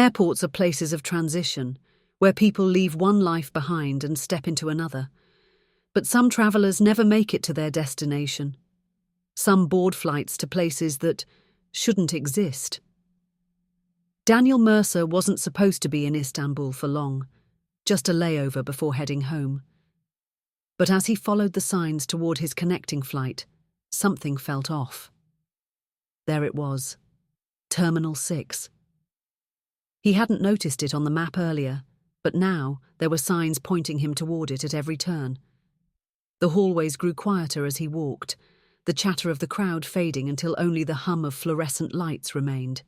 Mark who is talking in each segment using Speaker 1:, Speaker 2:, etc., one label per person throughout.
Speaker 1: Airports are places of transition, where people leave one life behind and step into another. But some travellers never make it to their destination. Some board flights to places that shouldn't exist. Daniel Mercer wasn't supposed to be in Istanbul for long, just a layover before heading home. But as he followed the signs toward his connecting flight, something felt off. There it was, Terminal 6. He hadn't noticed it on the map earlier, but now there were signs pointing him toward it at every turn. The hallways grew quieter as he walked, the chatter of the crowd fading until only the hum of fluorescent lights remained.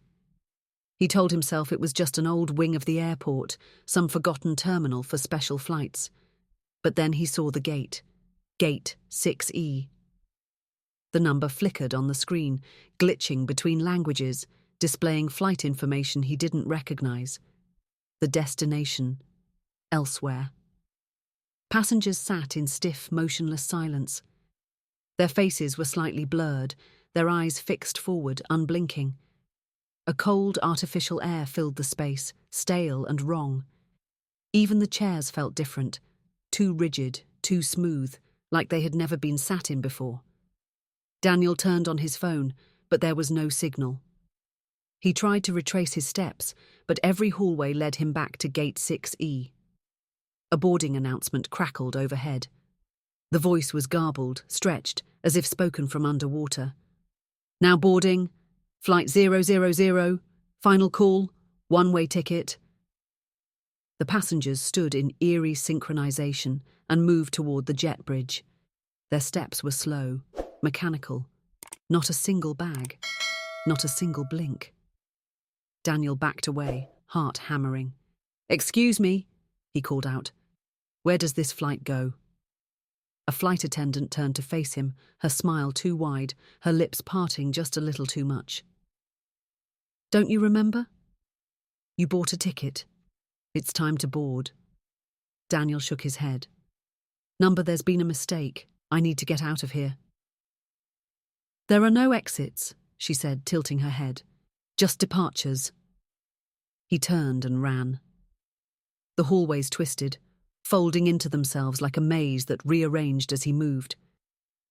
Speaker 1: He told himself it was just an old wing of the airport, some forgotten terminal for special flights. But then he saw the gate, Gate 6E. The number flickered on the screen, glitching between languages, displaying flight information he didn't recognize. The destination, elsewhere. Passengers sat in stiff, motionless silence. Their faces were slightly blurred, their eyes fixed forward, unblinking. A cold, artificial air filled the space, stale and wrong. Even the chairs felt different, too rigid, too smooth, like they had never been sat in before. Daniel turned on his phone, but there was no signal. He tried to retrace his steps, but every hallway led him back to Gate 6E. A boarding announcement crackled overhead. The voice was garbled, stretched, as if spoken from underwater. Now boarding, Flight 000, final call, one-way ticket. The passengers stood in eerie synchronization and moved toward the jet bridge. Their steps were slow, mechanical. Not a single bag, not a single blink. Daniel backed away, heart hammering. "Excuse me," he called out. "Where does this flight go?" A flight attendant turned to face him, her smile too wide, her lips parting just a little too much. "Don't you remember? You bought a ticket. It's time to board." Daniel shook his head. "Number, there's been a mistake. I need to get out of here." "There are no exits," she said, tilting her head. "Just departures." He turned and ran. The hallways twisted, folding into themselves like a maze that rearranged as he moved.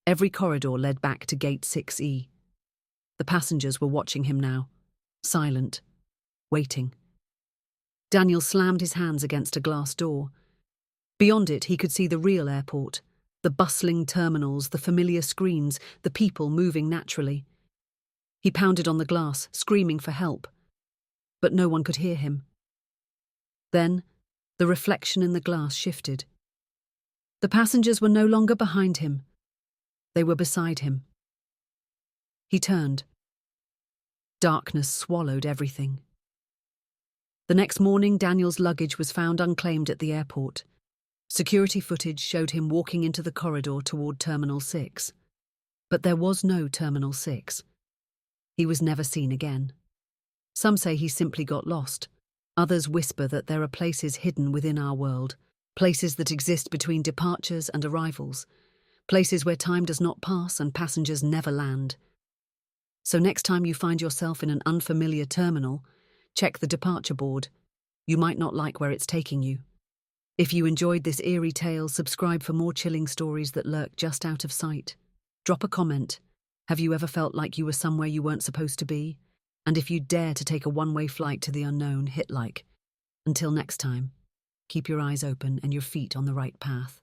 Speaker 1: Every corridor led back to Gate 6E. The passengers were watching him now, silent, waiting. Daniel slammed his hands against a glass door. Beyond it, he could see the real airport, the bustling terminals, the familiar screens, the people moving naturally. He pounded on the glass, screaming for help, but no one could hear him. Then, the reflection in the glass shifted. The passengers were no longer behind him. They were beside him. He turned. Darkness swallowed everything. The next morning, Daniel's luggage was found unclaimed at the airport. Security footage showed him walking into the corridor toward Terminal 6. But there was no Terminal 6. He was never seen again. Some say he simply got lost. Others whisper that there are places hidden within our world, places that exist between departures and arrivals, places where time does not pass and passengers never land. So next time you find yourself in an unfamiliar terminal, check the departure board. You might not like where it's taking you. If you enjoyed this eerie tale, subscribe for more chilling stories that lurk just out of sight. Drop a comment. Have you ever felt like you were somewhere you weren't supposed to be? And if you dare to take a one-way flight to the unknown, hit like. Until next time, keep your eyes open and your feet on the right path.